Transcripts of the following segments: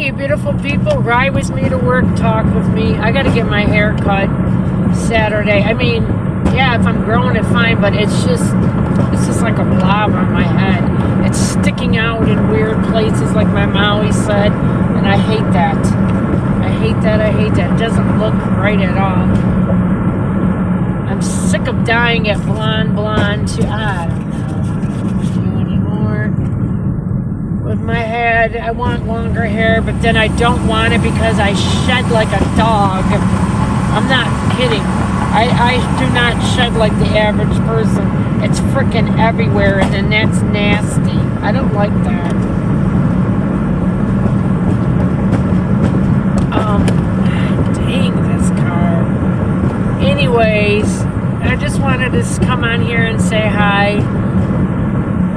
you beautiful people. Ride with me to work, talk with me. I got to get my hair cut Saturday. I mean, yeah, if I'm growing it, fine, but it's just like a blob on my head. It's sticking out in weird places, like my mom always said, and I hate that. I hate that. It doesn't look right at all. I'm sick of dyeing it blonde to, I don't know anymore. With my head, I want longer hair, but then I don't want it because I shed like a dog. I'm not kidding. I do not shed like the average person. It's freaking everywhere, and then that's nasty. I don't like that. Dang this car. Anyways, I just wanted to come on here and say hi.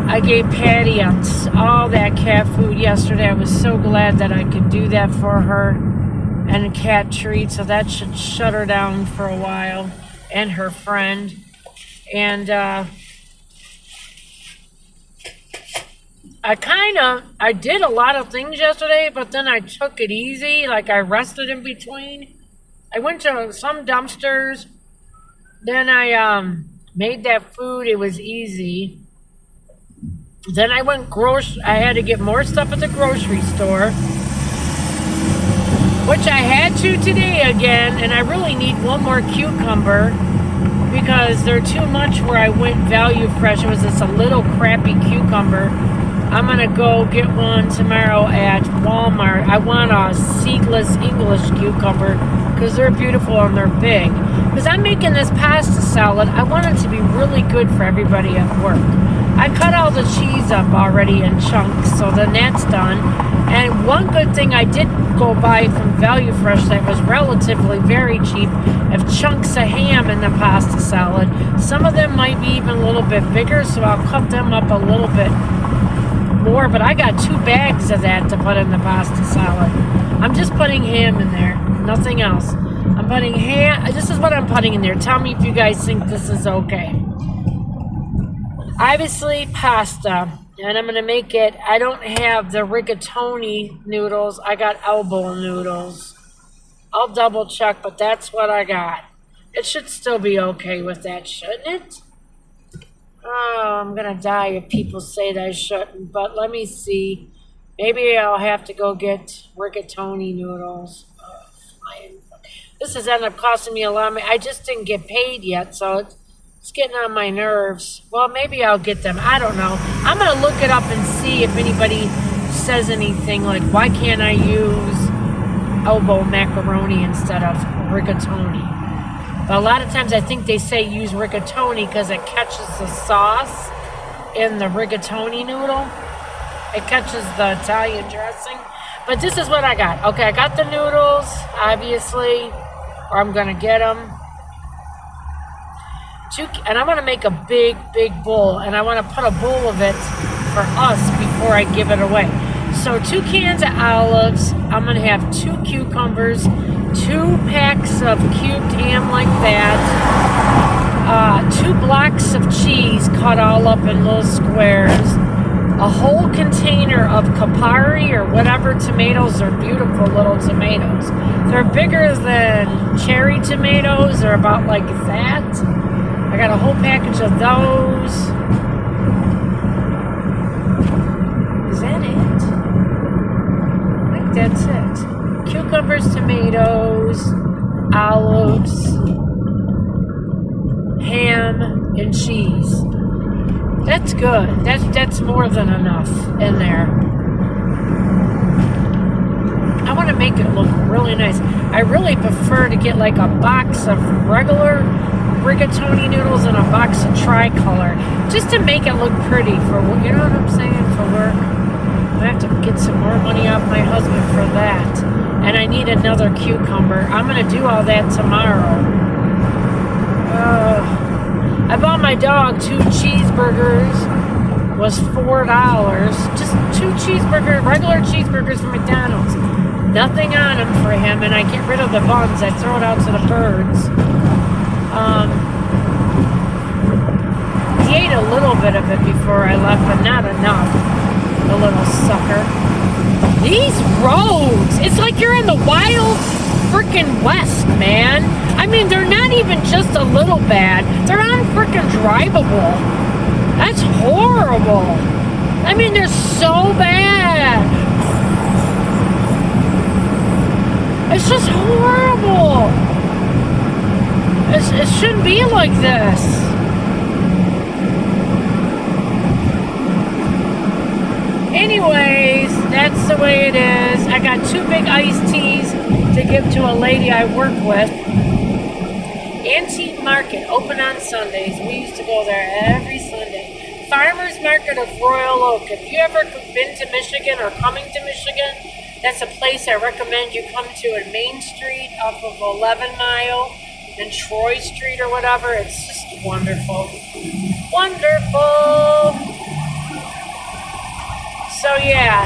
I gave Patty all that cat food yesterday. I was so glad that I could do that for her. And a cat treat, so that should shut her down for a while, and her friend. And I did a lot of things yesterday, but then I took it easy, like I rested in between. I went to some dumpsters, then I made that food. It was easy. Then I went I had to get more stuff at the grocery store, which I had to today again, and I really need one more cucumber because they're too much where I went value fresh. It was just a little crappy cucumber. I'm going to go get one tomorrow at Walmart. I want a seedless English cucumber because they're beautiful and they're big. Because I'm making this pasta salad, I want it to be really good for everybody at work. I cut all the cheese up already in chunks, so then that's done. And one good thing I did go buy from Value Fresh that was relatively very cheap of chunks of ham in the pasta salad. Some of them might be even a little bit bigger, so I'll cut them up a little bit more. But I got 2 bags of that to put in the pasta salad. I'm just putting ham in there, nothing else. I'm putting ham. This is what I'm putting in there. Tell me if you guys think this is okay. Obviously, pasta. And I'm going to make it, I don't have the rigatoni noodles. I got elbow noodles. I'll double check, but that's what I got. It should still be okay with that, shouldn't it? Oh, I'm going to die if people say that I shouldn't, but let me see. Maybe I'll have to go get rigatoni noodles. This has ended up costing me a lot of money. I just didn't get paid yet, so it's getting on my nerves. Well, maybe I'll get them. I don't know. I'm going to look it up and see if anybody says anything like, why can't I use elbow macaroni instead of rigatoni? But a lot of times I think they say use rigatoni because it catches the sauce in the rigatoni noodle. It catches the Italian dressing. But this is what I got. Okay, I got the noodles, obviously, or I'm going to get them. And I want to make a big bowl, and I want to put a bowl of it for us before I give it away. So 2 cans of olives, I'm going to have 2 cucumbers, 2 packs of cubed ham like that, 2 blocks of cheese cut all up in little squares, a whole container of Capari or whatever tomatoes. They're beautiful little tomatoes. They're bigger than cherry tomatoes. They're about like that. I got a whole package of those. Is that it? I think that's it. Cucumbers, tomatoes, olives, ham, and cheese. That's good. That's more than enough in there. I want to make it look really nice. I really prefer to get like a box of regular rigatoni noodles and a box of tricolor, just to make it look pretty for, you know what I'm saying, for work. I have to get some more money off my husband for that. And I need another cucumber. I'm going to do all that tomorrow. I bought my dog 2 cheeseburgers. Was $4. Just 2 cheeseburgers, regular cheeseburgers from McDonald's. Nothing on them for him, and I get rid of the buns. I throw it out to the birds. He ate a little bit of it before I left, but not enough. The little sucker. These roads, it's like you're in the wild freaking west, man. I mean, they're not even just a little bad. They're unfreaking drivable. That's horrible. I mean, they're so bad. It's just horrible. It shouldn't be like this. Anyways, that's the way it is. I got 2 big iced teas to give to a lady I work with. Antique Market, open on Sundays. We used to go there every Sunday. Farmers Market of Royal Oak. If you ever been to Michigan or coming to Michigan, that's a place I recommend you come to in Main Street off of 11 Mile and Troy Street or whatever. It's just wonderful. Wonderful! So yeah,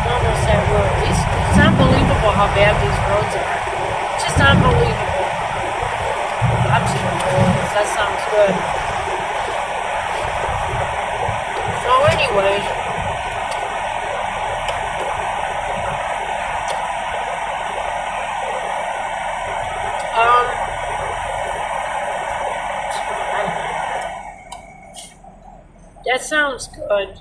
almost that road. It's unbelievable how bad these roads are. Just unbelievable. Obstacles. That sounds good. So anyway, that sounds good.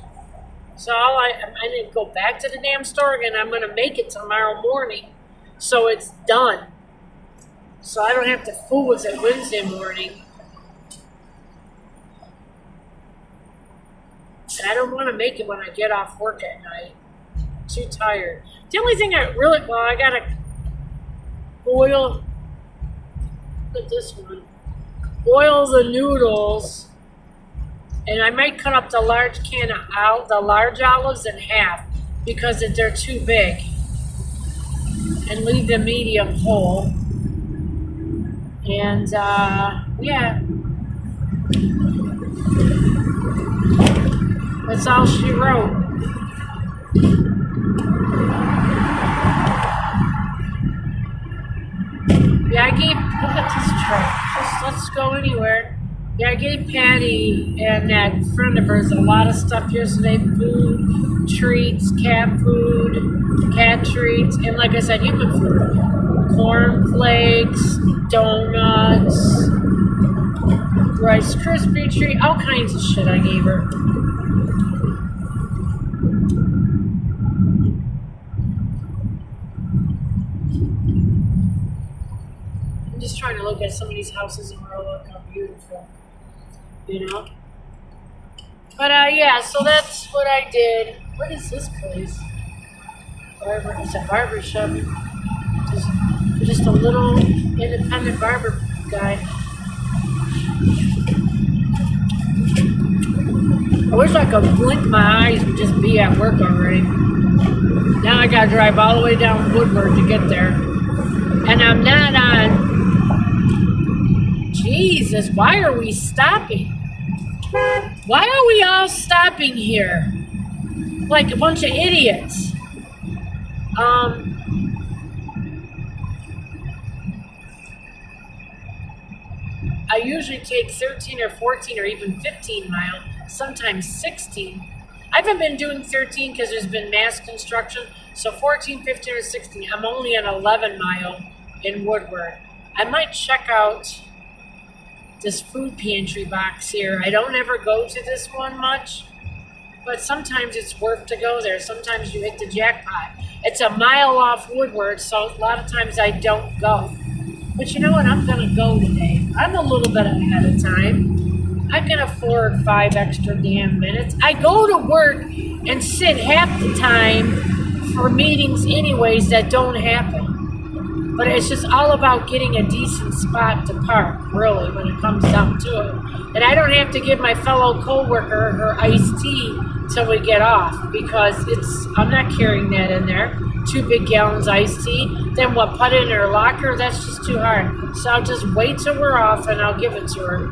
So I didn't go back to the damn store again. I'm going to make it tomorrow morning so it's done. So I don't have to fool with it Wednesday morning. And I don't want to make it when I get off work at night. I'm too tired. The only thing I got to boil, look at this one, boil the noodles. And I might cut up the large large olives in half because they're too big, and leave the medium whole. And yeah, that's all she wrote. Yeah, I gave. Look at this truck. Let's go anywhere. Yeah, I gave Patty and that friend of hers a lot of stuff yesterday. Food, treats, cat food, cat treats, and like I said, human food. Corn flakes, donuts, Rice Krispie treat, all kinds of shit I gave her. I'm just trying to look at some of these houses and look how beautiful. You know? But yeah, so that's what I did. What is this place? It's a barber shop. Just a little independent barber guy. I wish I could blink my eyes and just be at work already. Now I gotta drive all the way down Woodward to get there. And I'm not on. Jesus, why are we stopping? Why are we all stopping here? Like a bunch of idiots. I usually take 13 or 14 or even 15 mile, sometimes 16. I haven't been doing 13 because there's been mass construction. So 14, 15, or 16. I'm only on 11 mile in Woodward. I might check out this food pantry box here. I don't ever go to this one much, but sometimes it's worth to go there. Sometimes you hit the jackpot. It's a mile off Woodward, so a lot of times I don't go. But you know what? I'm going to go today. I'm a little bit ahead of time. I can afford 5 extra damn minutes. I go to work and sit half the time for meetings anyways that don't happen. But it's just all about getting a decent spot to park, really, when it comes down to it. And I don't have to give my fellow coworker her iced tea till we get off, because I'm not carrying that in there. 2 big gallons iced tea. Then what, put it in her locker? That's just too hard. So I'll just wait till we're off and I'll give it to her.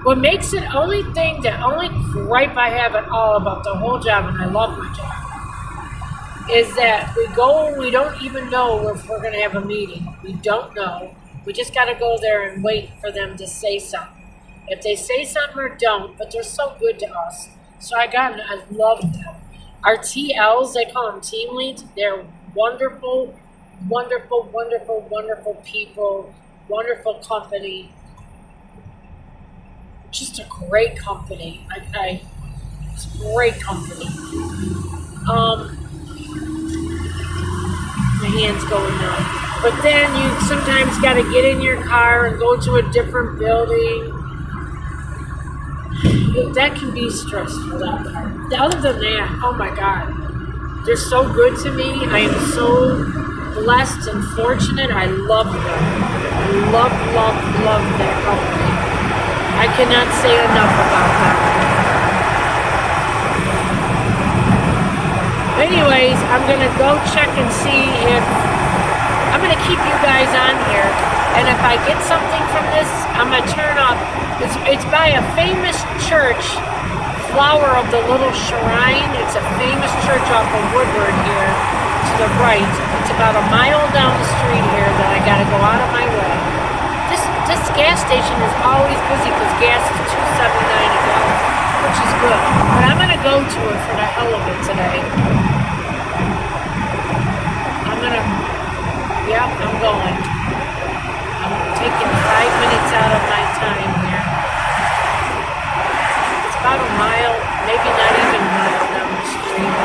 What makes it only thing, the only gripe I have at all about the whole job, and I love my job, is that we go and we don't even know if we're going to have a meeting. We don't know. We just got to go there and wait for them to say something. If they say something or don't, but they're so good to us. So I love them. Our TLs, they call them team leads. They're wonderful, wonderful, wonderful, wonderful people, wonderful company. Just a great company. It's a great company. My hand's going numb. But then you sometimes got to get in your car and go to a different building. That can be stressful, that part. Other than that, oh my God. They're so good to me. I am so blessed and fortunate. I love them. I love, love, love that company. I cannot say enough about them. Anyways, I'm going to go check and see if... I'm going to keep you guys on here. And if I get something from this, I'm going to turn up. It's by a famous church, Flower of the Little Shrine. It's a famous church off of Woodward here to the right. It's about a mile down the street here that I got to go out of my way. This gas station is always busy because gas is $2.79 a gallon, which is good. But I'm going to go to it for the hell of it today. I'm going. I'm taking 5 minutes out of my time here. It's about a mile, maybe not even a mile down the street.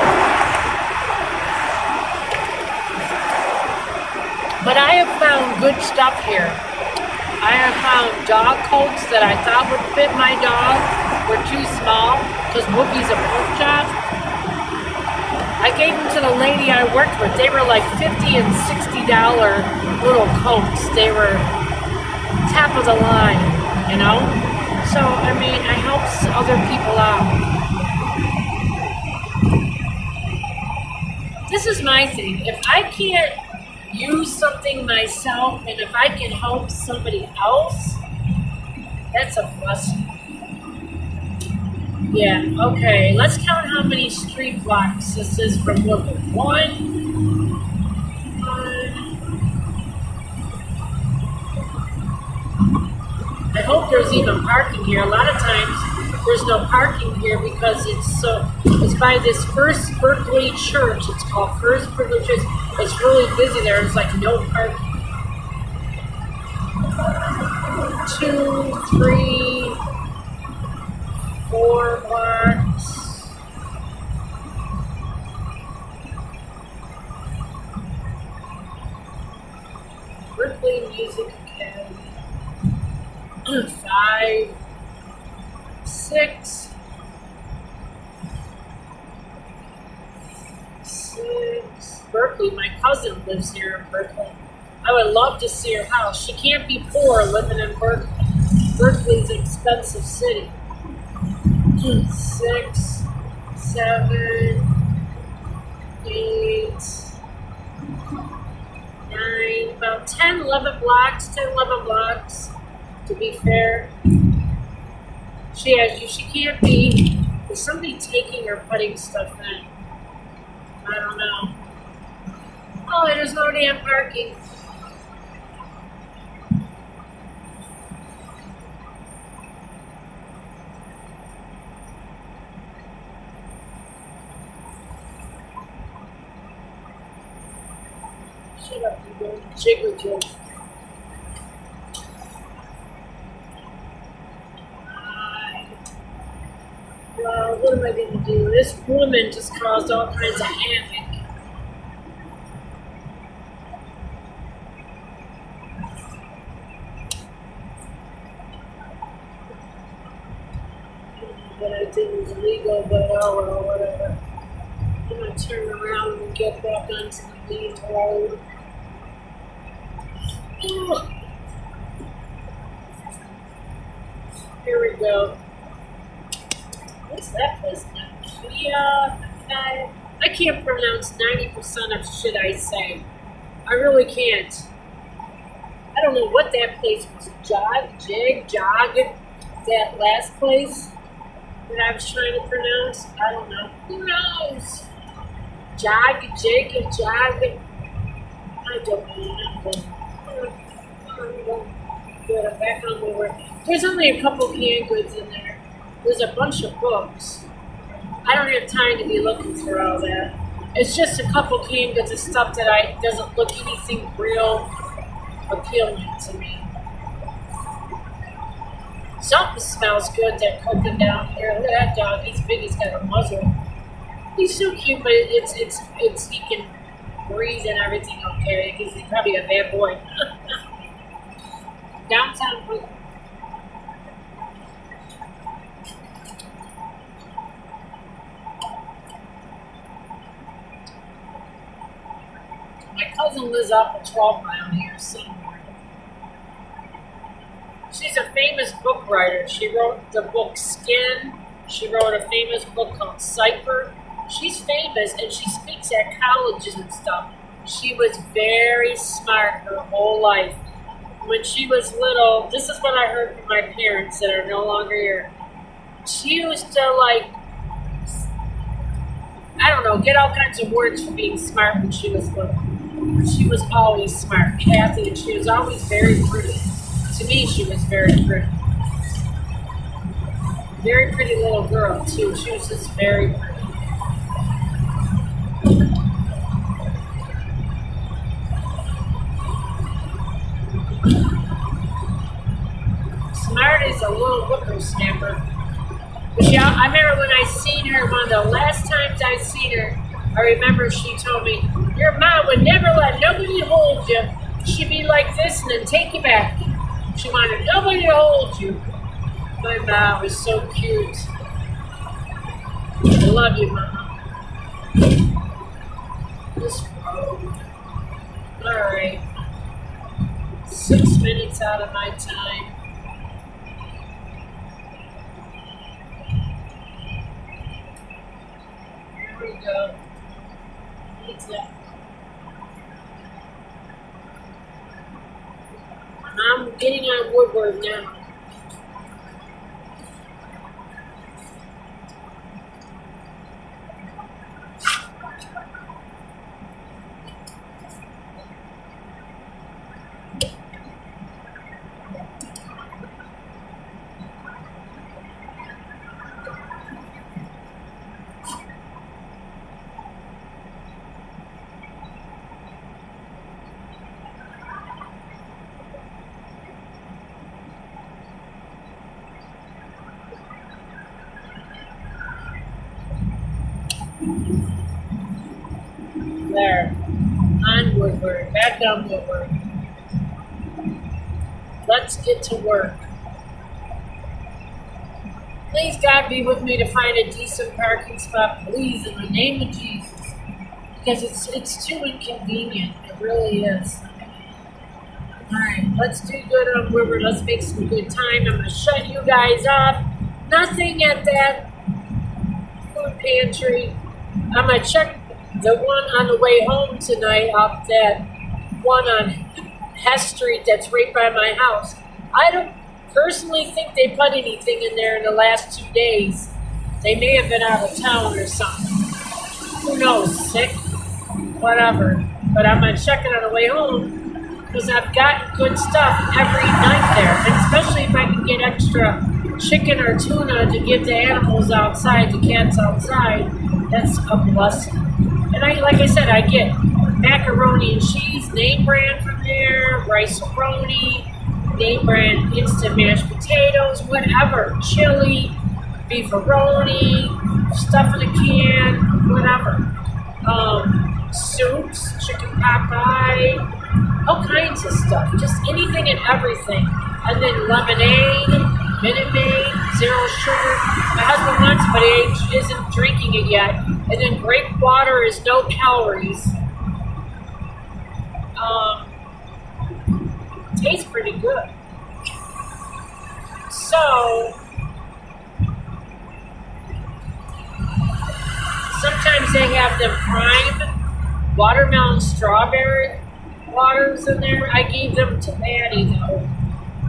But I have found good stuff here. I have found dog coats that I thought would fit my dog were too small because Wookie's a pork chop. I gave them to the lady I worked with. They were like $50 and $60 little coats. They were top of the line, you know? So, I mean, I help other people out. This is my thing. If I can't use something myself and if I can help somebody else, that's a blessing. Yeah, okay. Let's count how many street blocks this is from Woodward. One. I hope there's even parking here. A lot of times there's no parking here because it's by this First Berkeley Church. It's called First Berkeley Church. It's really busy there. It's like no parking. 2, 3, 4 blocks. Berkeley Music Academy. 5, 6, 6. Berkeley. My cousin lives here in Berkeley. I would love to see her house. She can't be poor living in Berkeley. Berkeley's an expensive city. 6, 7, 8, 9, about 10, 11 blocks, 10, 11 blocks, to be fair. She can't be, is somebody taking or putting stuff in? I don't know. Oh, there's no damn parking. Shut up, you go jiggle jiggle. Well, what am I going to do? This woman just caused all kinds of havoc. What I did was illegal, but oh well, whatever. I'm going to turn around and get back onto the main road. Here we go. What's that place now? Kia? I can't pronounce 90% of shit I say. I really can't. I don't know what that place was. Jog? That last place that I was trying to pronounce, I don't know. Who knows? Jacob, I don't know. Good, I'm back on the work. There's only a couple canned goods in there. There's a bunch of books. I don't have time to be looking for all that. It's just a couple canned goods of stuff that doesn't look anything real appealing to me. Something smells good that cooking down here. Look at that dog. He's big. He's got a muzzle. He's so cute, but it's he can breathe and everything okay because he's probably a bad boy. Downtown. My cousin lives up a 12 mile here somewhere. She's a famous book writer. She wrote the book Skin. She wrote a famous book called Cipher. She's famous and she speaks at colleges and stuff. She was very smart her whole life. When she was little, this is what I heard from my parents that are no longer here. She used to I don't know, get all kinds of words for being smart when she was little. She was always smart, Kathy, and she was always very pretty. To me, she was very pretty. Very pretty little girl, too. She was just very pretty. Smart is a little whippersnapper. But yeah, I remember when I seen her, one of the last times I seen her, I remember she told me, your mom would never let nobody hold you. She'd be like this and then take you back. She wanted nobody to hold you. My mom was so cute. I love you, Mom. This road. Alright. 6 minutes out of my time. Here we go. I'm getting on Woodward now. There. On Woodward. Back on Woodward. Let's get to work. Please, God, be with me to find a decent parking spot, please, in the name of Jesus. Because it's too inconvenient. It really is. Alright, let's do good on Woodward. Let's make some good time. I'm going to shut you guys off. Nothing at that food pantry. I'm going to check the one on the way home tonight up that one on Hess Street that's right by my house. I don't personally think they put anything in there in the last 2 days. They may have been out of town or something. Who knows, sick? Whatever. But I'm going to check it on the way home because I've got good stuff every night there. And especially if I can get extra chicken or tuna to give the animals outside, the cats outside, that's a blessing. And like I said, I get macaroni and cheese, name brand from there, rice-a-roni, name brand instant mashed potatoes, whatever, chili, beefaroni, stuff in a can, whatever. Soups, chicken pot pie, all kinds of stuff, just anything and everything. And then lemonade, Minute Maid, zero sugar. My husband wants it, but he isn't drinking it yet. And then grape water is no calories. Tastes pretty good. So, sometimes they have the prime watermelon strawberry waters in there. I gave them to Maddie though.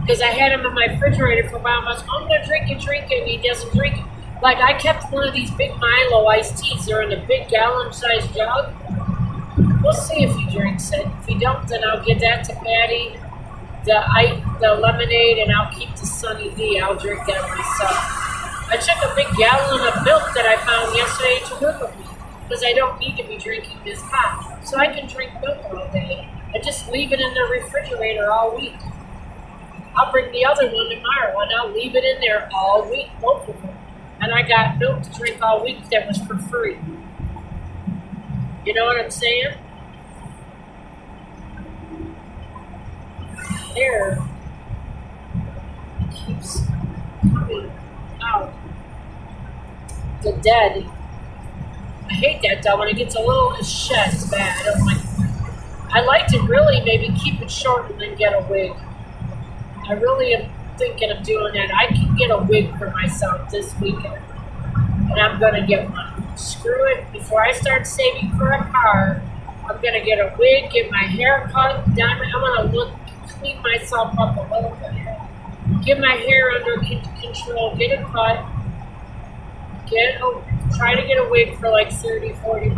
because I had him in my refrigerator for a while. I was, I'm gonna drink it, and he doesn't drink it. Like I kept one of these big Milo iced teas. They're in a big gallon-sized jug. We'll see if he drinks it. If he don't, then I'll get that to Patty. The lemonade, and I'll keep the Sunny D. I'll drink that myself. I took a big gallon of milk that I found yesterday to work with me because I don't need to be drinking this hot. So I can drink milk all day. I just leave it in the refrigerator all week. I'll bring the other one tomorrow, and I'll leave it in there all week, both of them. And I got milk to drink all week that was for free. You know what I'm saying? Air keeps coming out. The dead. I hate that though. When it gets a little shed, it's bad. I don't like it. I like to really maybe keep it short and then get a wig. I really am thinking of doing that. I can get a wig for myself this weekend. And I'm going to get one. Screw it. Before I start saving for a car, I'm going to get a wig, get my hair cut. I'm going to clean myself up a little bit. Get my hair under control. Get it cut. Try to get a wig for like $30, $40.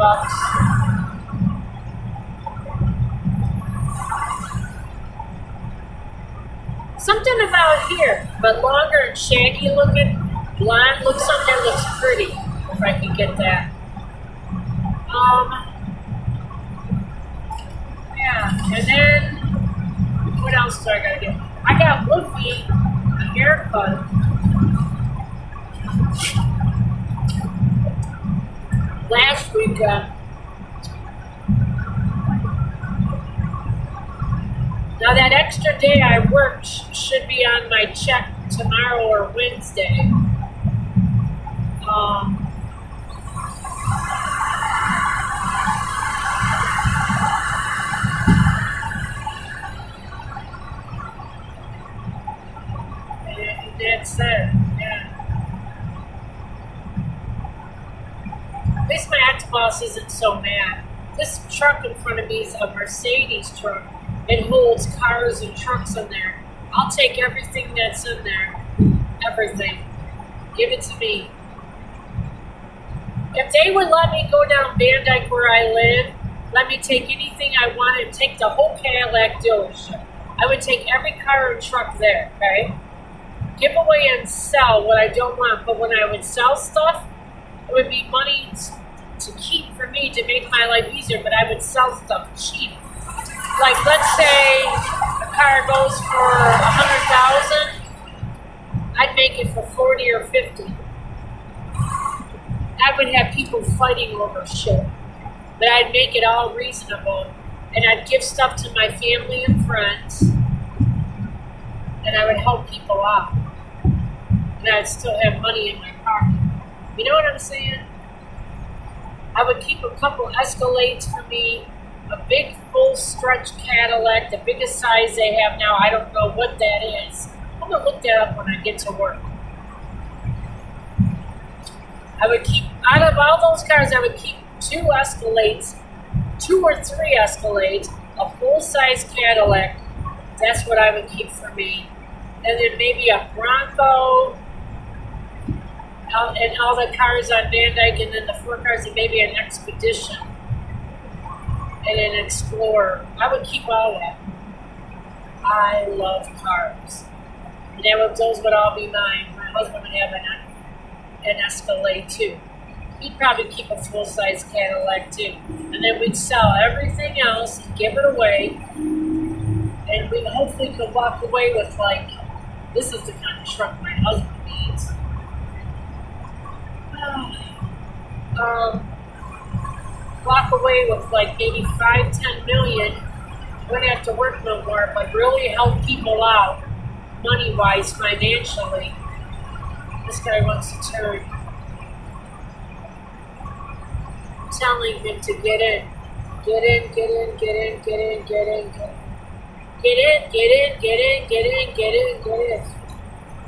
Something about here, but longer and shaggy looking. Blonde looks something that looks pretty, if I can get that. Yeah, and then, what else do I gotta get? I got Wolfie a haircut. Last weekend. Now that extra day I worked should be on my check tomorrow or Wednesday. And that's it. Yeah. At least my ex-boss isn't so mad. This truck in front of me is a Mercedes truck. It holds cars and trucks in there. I'll take everything that's in there. Everything. Give it to me. If they would let me go down Van Dyke where I live, let me take anything I want and take the whole Cadillac dealership. I would take every car and truck there, okay? Give away and sell what I don't want. But when I would sell stuff, it would be money to keep for me to make my life easier, but I would sell stuff cheap. Like, let's say a car goes for $100,000, I'd make it for 40 or 50. I would have people fighting over shit, but I'd make it all reasonable, and I'd give stuff to my family and friends, and I would help people out, and I'd still have money in my pocket. You know what I'm saying? I would keep a couple Escalades for me, a big full stretch Cadillac, the biggest size they have now. I don't know what that is. I'm going to look that up when I get to work. I would keep, out of all those cars, I would keep 2 Escalades, 2 or 3 Escalades, a full-size Cadillac. That's what I would keep for me. And then maybe a Bronco, and all the cars on Van Dyke, and then the 4 cars, and maybe an Expedition, and an Explorer. I would keep all that. I love cars. And those would all be mine. My husband would have an Escalade too. He'd probably keep a full-size Cadillac too. And then we'd sell everything else and give it away. And we hopefully could walk away with, like, this is the kind of truck my husband needs. Walk away with like maybe 5-10 million. Wouldn't have to work no more, but really help people out money-wise, financially. This guy wants to turn. I'm telling him to get in. Get in, get in, get in, get in, get in, get in. Get in, get in, get in, get in, get in, get in.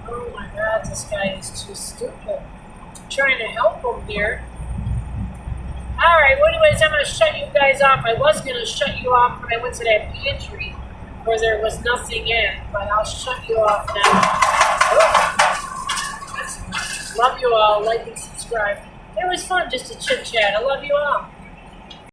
Oh my God, this guy is too stupid. I'm trying to help him here. Alright, well anyways, I'm going to shut you guys off. I was going to shut you off when I went to that pantry, where there was nothing in, but I'll shut you off now. Love you all. Like and subscribe. It was fun just to chit chat. I love you all.